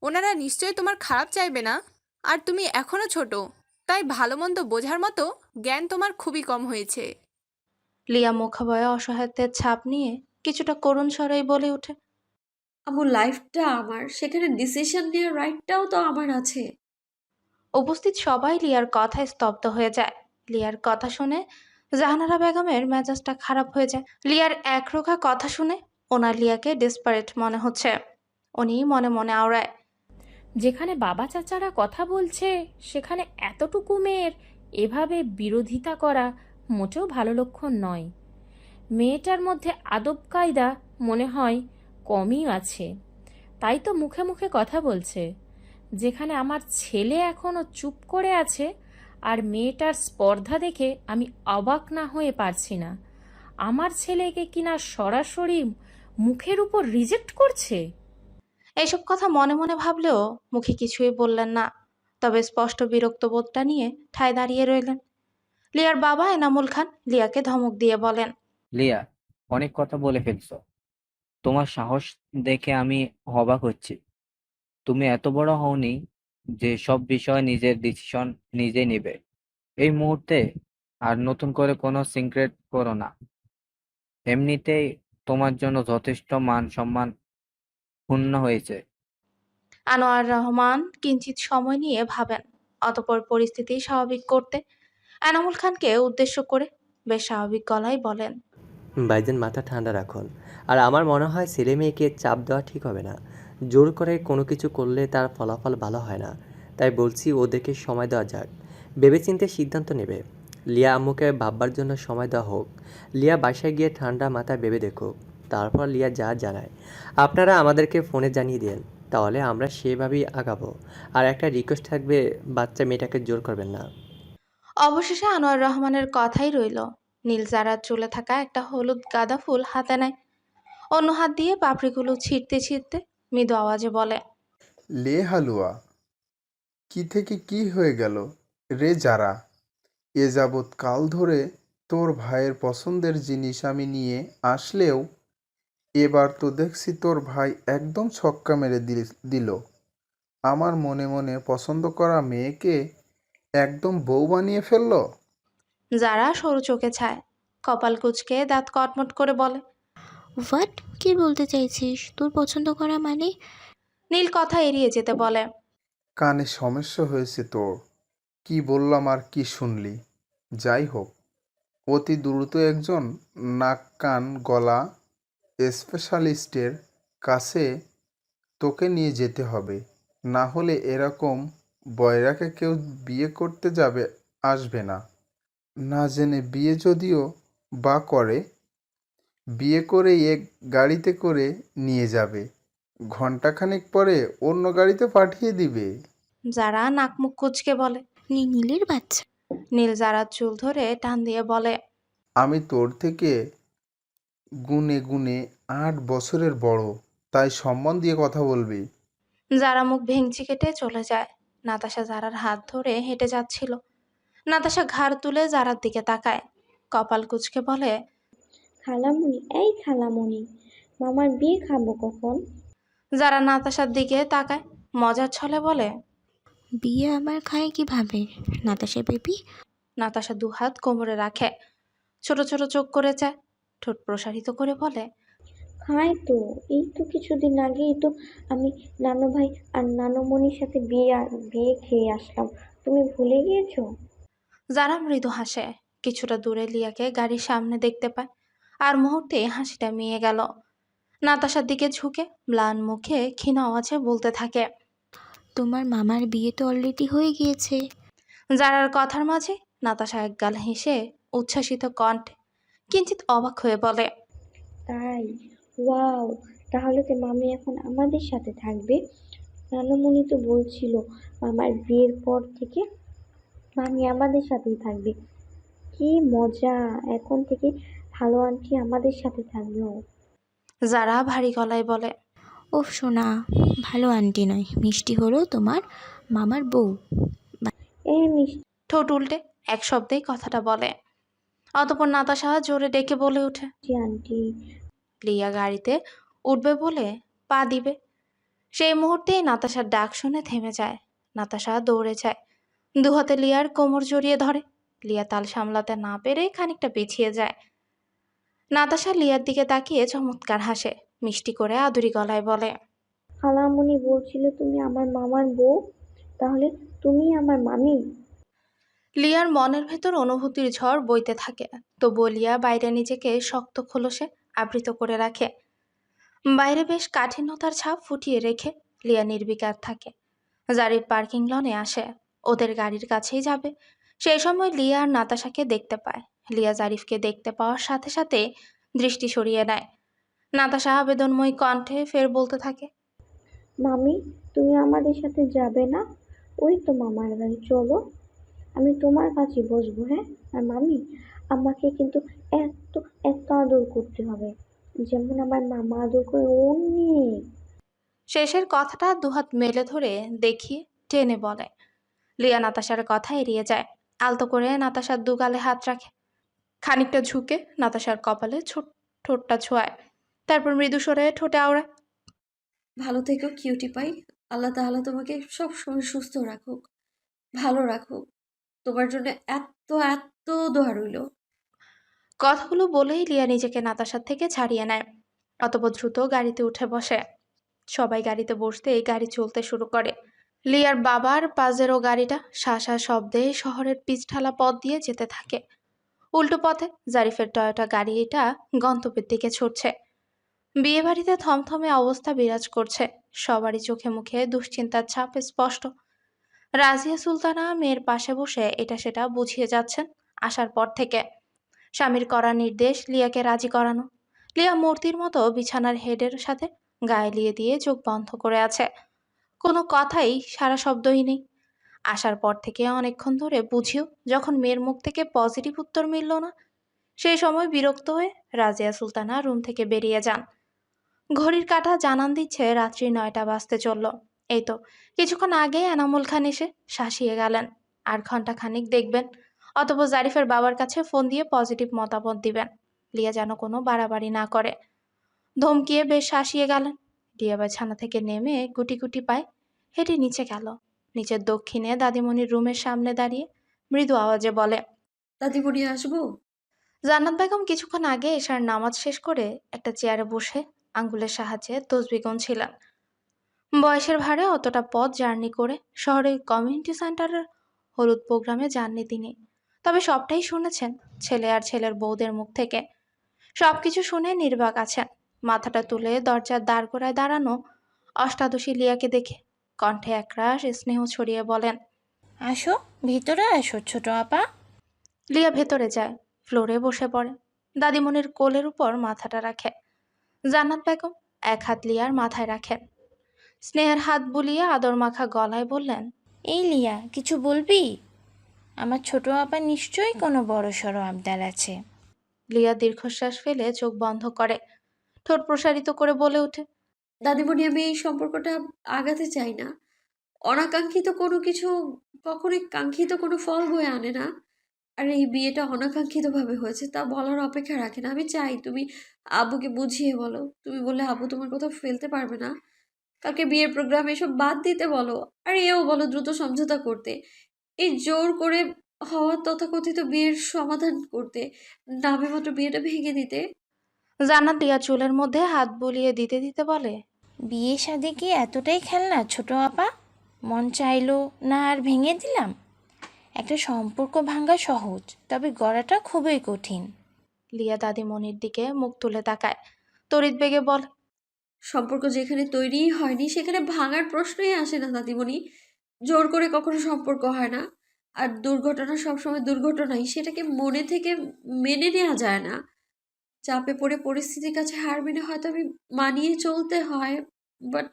ওনারা নিশ্চয়ই তোমার খারাপ চাইবে না। আর তুমি এখনো ছোট, তাই ভালো মন্দ বোঝার মতো জ্ঞান তোমার খুবই কম হয়েছে। লিয়া মুখাবয়ে অসহায়ত্বের ছাপ নিয়ে কিছুটা করুণ স্বরেই বলে ওঠে। আম্মু, লাইফটা আমার, সেখানে ডিসিশন নেওয়ার রাইটটাও তো আমার আছে। উপস্থিত সবাই লিয়ার কথায় স্তব্ধ হয়ে যায়। লিয়ার কথা শুনে জাহানারা বেগমের মেজাজটা খারাপ হয়ে যায়। লিয়ার একরোখা কথা শুনে ওনার লিয়াকে ডেসপারেট মনে হচ্ছে। উনি মনে মনে আওড়ায়, যেখানে বাবা চাচারা কথা বলছে সেখানে এতটুকু মেয়ের এভাবে বিরোধিতা করা মোটেও ভালো লক্ষণ নয়। মেয়েটার মধ্যে আদব কায়দা মনে হয় কমই আছে, তাই তো মুখে মুখে কথা বলছে। যেখানে আমার ছেলে এখনো চুপ করে আছে, আর মেয়েটার স্পর্ধা দেখে আমি অবাক না হয়ে পারছি না। আমার ছেলেকে কিনা সরাসরি মুখের উপর রিজেক্ট করছে। এইসব কথা মনে মনে ভাবলেও মুখে কিছুই বললেন না। তবে স্পষ্ট বিরক্ত বোধটা নিয়ে ঠায় দাঁড়িয়ে রইলেন। লিয়ার বাবা এনামুল খান লিয়াকে ধমক দিয়ে বলেন, লিয়া, অনেক কথা বলে ফেলছো। তোমার সাহস দেখে আমি অবাক হচ্ছি। তুমি এত বড় হওনি যে সব বিষয়ে নিজের ডিসিশন নিজে নিবে এই মুহূর্তে। আর নতুন করে কোনো সিক্রেট করো না। এমনিতেই তোমার জন্য যথেষ্ট মান সম্মান ক্ষুণ্ণ হয়েছে। আনোয়ার রহমান কিঞ্চিত সময় নিয়ে ভাবেন। অতঃপর পরিস্থিতি স্বাভাবিক করতে এনামুল খানকে উদ্দেশ্য করে বেশ স্বাভাবিক গলায় বলেন, ভাইজান, মাথা ঠান্ডা রাখুন। আর আমার মনে হয় ছেলে মেয়েকে চাপ দেওয়া ঠিক হবে না। জোর করে কোনো কিছু করলে তার ফলাফল ভালো হয় না। তাই বলছি ওদেরকে সময় দেওয়া যাক, ভেবেচিন্তে সিদ্ধান্ত নেবে। লিয়া আম্মুকে ভাববার জন্য সময় দেওয়া হোক। লিয়া বাসায় গিয়ে ঠান্ডা মাথায় ভেবে দেখুক, তারপর লিয়া যা জানায় আপনারা আমাদেরকে ফোনে জানিয়ে দিন, তাহলে আমরা সেভাবেই আগাবো। আর একটা রিকোয়েস্ট থাকবে, বাচ্চা মেয়েটাকে জোর করবেন না। অবশেষে আনোয়ার রহমানের কথাই রইল। নীল জারার চুলে থাকা একটা হলুদ গাঁদা ফুল হাতে নেয়। অন্য হাত দিয়ে পাপড়িগুলো ছিঁড়তে ছিঁড়তে মৃদু আওয়াজে বলে, লে হালুয়া, কি থেকে কি হয়ে গেল রে যারা? এ যাবৎ কাল ধরে তোর ভাইয়ের পছন্দের জিনিস আমি নিয়ে আসলেও এবার তো দেখছি তোর ভাই একদম ছক্কা মেরে দিল। আমার মনে মনে পছন্দ করা মেয়েকে একদম বউ বানিয়ে ফেললো। যারা সরু চোখে ছায়, কপাল কুঁচকে দাঁত কটমট করে বলে, হোয়াট? কি বলতে চাইছিস? তোর পছন্দ করা মানে? নীল কথা এড়িয়ে যেতে বলে, কানে সমস্যা হয়েছে তোর। কি বললাম আর কি শুনলি? যাই হোক, অতি দ্রুত একজন নাক কান গলা স্পেশালিস্টের কাছে তোকে নিয়ে যেতে হবে। না হলে এরকম বয়রাকে কেউ বিয়ে করতে আসবে না। না জেনে বিয়ে যদিও বা করে, বিয়ে করে এক গাড়িতে করে নিয়ে যাবে, ঘন্টাখানেক পরে অন্য গাড়িতে পাঠিয়ে দিবে। যারা নাক মুখ কুঁচকে বলে। নীলের বাচ্চা। নীল যারার চুল ধরে টান দিয়ে বলে, আমি তোর থেকে গুনে গুনে 8 বছরের বড়, তাই সম্মান দিয়ে কথা বলবি। যারা মুখ ভেঙচি কেটে চলে যায়। নাতাশা যারার হাত ধরে হেঁটে যাচ্ছিল। নাতাশা ঘাড় তুলে যারার দিকে তাকায়, কপাল কুঁচকে বলে, খালামণি, এই খালামণি, মামার বিয়ে খাবো কখন? যারা নাতাশার দিকে তাকায় মজার ছলে বলে, বিয়ে আমার খায় কিভাবে নাতাশা বেবি? নাতাশা দুহাত কোমরে রাখে, ছোট ছোট চোখ করে চায়, ঠোঁট প্রসারিত করে বলে, খায় তো। এই তো কিছুদিন আগেই তো আমি নানু ভাই আর নানুমণির সাথে বিয়ে খেয়ে আসলাম। তুমি ভুলে গিয়েছো? যারা মৃদু হাসে। কিছুটা দূরে লিয়াকে গাড়ির সামনে দেখতে পায়, আর মুহূর্তে হাসিটা মিয়ে গেল। নাতাশার দিকে ঝুঁকে ম্লান মুখে ক্ষীণ আওয়াজে বলতে থাকে, তোমার মামার বিয়ে তো অলরেডি হয়ে গিয়েছে। যারার কথার মাঝে নাতাশা একগাল হেসে উচ্ছ্বাসিত কণ্ঠে কিঞ্চিত অবাক হয়ে বলে, তাই? ওয়াও! তাহলে তো মামি এখন আমাদের সাথে থাকবে। নানুমণি তো বলছিল মামার বিয়ের পর থেকে মামি আমাদের সাথেই থাকবে। কি মজা! এখন থেকে ভালো আন্টি আমাদের সাথে থাকবে ও। যারা ভারী গলায় বলে, ওফ সোনা, ভালো আন্টি নয়, মিষ্টি হলো তোমার মামার বউ। এ মিষ্টি ঠোঁট উল্টে এক শব্দেই কথাটা বলে। অতঃপর নাতাশা জোরে ডেকে বলে ওঠে। আন্টি। লিয়া গাড়িতে উঠবে বলে পা দিবে, সেই মুহূর্তেই নাতাশার ডাক শুনে থেমে যায়। নাতাশা দৌড়ে যায়, দুহাতে লিয়ার কোমর জড়িয়ে ধরে। লিয়া তাল সামলাতে না পেরে খানিকটা পিছিয়ে যায়। নাতাশা লিয়ার দিকে তাকিয়ে চমৎকার হাসে, মিষ্টি করে আদুরি গলায় বলে, খালামণি বলছিল তুমি আমার মামার বউ, তাহলে তুমি আমার মামি। লিয়ার মনের ভেতর অনুভূতির ঝড় বইতে থাকে, তবুও লিয়া বাইরে নিজেকে শক্ত খোলসে আবৃত করে রাখে। বাইরে বেশ কাঠিন্যতার ছাপ ফুটিয়ে রেখে লিয়া নির্বিকার থাকে। জারিফ পার্কিং লনে আসে, ওদের গাড়ির কাছেই যাবে। সেই সময় লিয়া আর নাতাশাকে দেখতে পায়। লিয়া জারিফকে দেখতে পাওয়ার সাথে সাথে দৃষ্টি সরিয়ে নেয়। নাতাশা আবেদনময়ী কণ্ঠে ফের বলতে থাকে, মামি, তুমি আমাদের সাথে যাবে না? ওই তো মামার বাড়ি, চলো, আমি তোমার কাছে বসবো। হ্যাঁ, আর মামি, আমাকে কিন্তু এত এত আদর করতে হবে, যেমন আমার মামা আদর করে অনেক। শেষের কথাটা দুহাত মেলে ধরে দেখিয়ে টেনে বলে। লিয়া নাতাশার কথা এড়িয়ে যায়, আলতো করে নাতাশার দুগালে হাত রাখে, খানিকটা ঝুঁকে নাতাশার কপালে ঠোঁটটা ছোঁয়ায়, তারপর মৃদু স্বরে ঠোঁটে আওড়ায়, ভালো থেকো কিউটি পাই। আল্লাহ তাআলা তোমাকে সব সময় সুস্থ রাখুক, ভালো রাখুক। তোমার জন্য এত এত দোয়া রইল। কথাগুলো বলেই লিয়া নিজেকে নাতাশার থেকে ছাড়িয়ে নেয়। অতঃপর দ্রুত গাড়িতে উঠে বসে। সবাই গাড়িতে বসতেই গাড়ি চলতে শুরু করে। লিয়ার বাবার পাজেরো গাড়িটা শা শব্দে শহরের পিচঢালা পথ দিয়ে যেতে থাকে। উল্টো পথে জারিফের টয়োটা গাড়িটা গন্তব্যের দিকে ছুটছে। বিয়েবাড়িতে থমথমে অবস্থা বিরাজ করছে, সবারই চোখে মুখে দুশ্চিন্তার ছাপ স্পষ্ট। রাজিয়া সুলতানা মেয়ের পাশে বসে এটা সেটা বুঝিয়ে যাচ্ছেন আসার পর থেকে। স্বামীর করা নির্দেশ লিয়াকে রাজি করানো। লিয়া মূর্তির মতো বিছানার হেডের সাথে গায়ে লিয়ে দিয়ে চোখ বন্ধ করে আছে, কোনো কথাই সারা শব্দই নেই। আসার পর থেকে অনেকক্ষণ ধরে বুঝিও যখন মেয়ের মুখ থেকে পজিটিভ উত্তর মিলল না, সেই সময় বিরক্ত হয়ে রাজিয়া সুলতানা রুম থেকে বেরিয়ে যান। ঘড়ির কাঁটা জানান দিচ্ছে রাত্রি 9টা বাজতে চলল। এই তো কিছুক্ষণ আগে এনামুল খান এসে শাসিয়ে গেলেন, আর ঘন্টাখানিক দেখবেন, অতঃপর জারিফের বাবার কাছে ফোন দিয়ে পজিটিভ মতামত দিবেন। লিয়া যেন কোনো বাড়াবাড়ি না করে, ধমকিয়ে বেশ শাসিয়ে গেলেন। লিয়া বিছানা থেকে নেমে গুটি গুটি পায় হেঁটে নিচে গেল। নিচের দক্ষিণে দাদিমণির রুমের সামনে দাঁড়িয়ে মৃদু আওয়াজে বলে, দাদিমণি আসবো? জান্নাত বেগম কিছুক্ষণ আগে এশার নামাজ শেষ করে একটা চেয়ারে বসে আঙ্গুলের সাহায্যে তসবিহ গুনছিলেন। বয়সের ভারে অতটা পথ জার্নি করে শহরের কমিউনিটি সেন্টারের হলুদ প্রোগ্রামে যাননি তিনি, তবে সবটাই শুনেছেন ছেলে আর ছেলের বউদের মুখ থেকে। সবকিছু শুনে নির্বাক আছেন। মাথাটা তুলে দরজার দাঁড়গোড়ায় দাঁড়ানো অষ্টাদশী লিয়াকে দেখে কণ্ঠে একরাশ স্নেহ ছড়িয়ে বলেন, আসো, ভিতরে আসো ছোট আপা। লিয়া ভেতরে যায়, ফ্লোরে বসে পড়ে, দাদিমণির কোলের উপর মাথাটা রাখে। জান্নাত বেগম এক হাত লিয়ার মাথায় রাখেন, স্নেহের হাত বুলিয়ে আদর মাখা গলায় বললেন, এই লিয়া, কিছু বলবি? আমার ছোট আপা নিশ্চয়ই কোনো বড় সড়ো আবদার আছে। লিয়া দীর্ঘশ্বাস ফেলে চোখ বন্ধ করে, ঠোঁট প্রসারিত করে বলে ওঠে, দাদিমণি, আমি এই সম্পর্কটা আগাতে চাই না। অনাকাঙ্ক্ষিত কোনো কিছু কখনোই কাঙ্ক্ষিত কোনো ফল বয়ে আনে না। আর এই বিয়েটা অনাকাঙ্ক্ষিতভাবে হয়েছে, তা বলার অপেক্ষা রাখে না। আমি চাই তুমি আব্বুকে বুঝিয়ে বলো। তুমি বললে আব্বু তোমার কথা ফেলতে পারবে না। কালকে বিয়ের প্রোগ্রামে এসব বাদ দিতে বলো। আর এও বলো দ্রুত সমঝোতা করতে। এই জোর করে হওয়া তথাকথিত বিয়ের সমাধান করতে, নামে মাত্র বিয়েটা ভেঙে দিতে। জান্নাত লিয়া চুলের মধ্যে হাত বুলিয়ে দিতে দিতে বলে, বিয়ে শাদী কি এতটাই খেলনা ছোট আপা? মন চাইলো না আর ভেঙে দিলাম? একটা সম্পর্ক ভাঙা সহজ, তবে গড়াটা খুবই কঠিন। লিয়া দাদিমণির দিকে মুখ তুলে তাকায়, তড়িৎ বেগে বলে, সম্পর্ক যেখানে তৈরিই হয়নি সেখানে ভাঙার প্রশ্নই আসে না দাদিমণি। জোর করে কখনো সম্পর্ক হয় না। আর দুর্ঘটনা সবসময় দুর্ঘটনাই, সেটাকে মনে থেকে মেনে নেওয়া যায় না। চাপে পড়ে পরিস্থিতির কাছে হার মেনে হয়তো আমি মানিয়ে চলতে হয়, বাট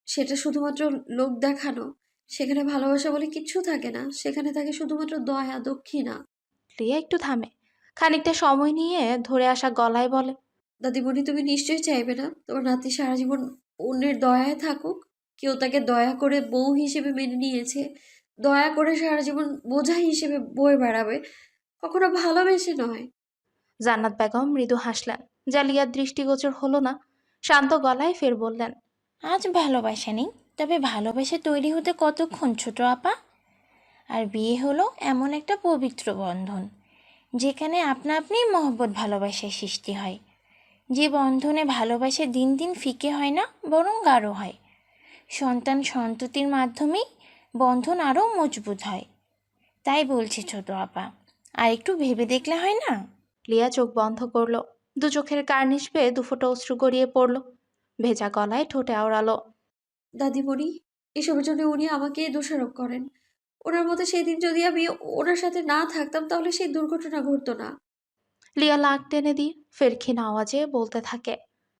সেটা শুধুমাত্র লোক দেখানো। সেখানে ভালোবাসা বলে কিচ্ছু থাকে না, সেখানে থাকে শুধুমাত্র দয়া দক্ষিণা। লিয়া একটু থামে, খানিকটা সময় নিয়ে ধরে আসা গলায় বলে, দাদিমণি, তুমি নিশ্চয়ই চাইবে না তোমার নাতি সারা জীবন অন্যের দয়ায় থাকুক। কেউ তাকে দয়া করে বউ হিসেবে মেনে নিয়েছে, দয়া করে সারা জীবন বোঝা হিসেবে বয়ে বেড়াবে, কখনো ভালোবেসে নয়। জান্নাত বেগম মৃদু হাসলেন, যা লিয়ার দৃষ্টিগোচর হলো না। শান্ত গলায় ফের বললেন, আজ ভালোবাসা নেই, তবে ভালোবাসা তৈরি হতে কতক্ষণ ছোট আপা? আর বিয়ে হলো এমন একটা পবিত্র বন্ধন, যেখানে আপনা আপনি মহব্বত ভালোবাসার সৃষ্টি হয়। যে বন্ধনে ভালোবাসা দিন দিন ফিকে হয় না, বরং গাঢ় হয়। সন্তান সন্ততির মাধ্যমেই বন্ধন আরও মজবুত হয়। তাই বলছি ছোট আপা, আর একটু ভেবে দেখলে হয় না? লিয়া চোখ বন্ধ করলো। দু চোখের কার্নিশ বেয়ে দুফোঁটা অশ্রু গড়িয়ে পড়ল। ভেজা গলায় ঠোঁটে আওড়ালো। দাদিমণি, এসবের জন্য উনি আমাকে দোষারোপ করেন। ওনার মতে সেই দিন যদি আমি ওনার সাথে না থাকতাম তাহলে সেই দুর্ঘটনা ঘটতো না। লিয়া লাক টেনে দিয়ে ফের ক্ষীণ আওয়াজে বলতে থাকে।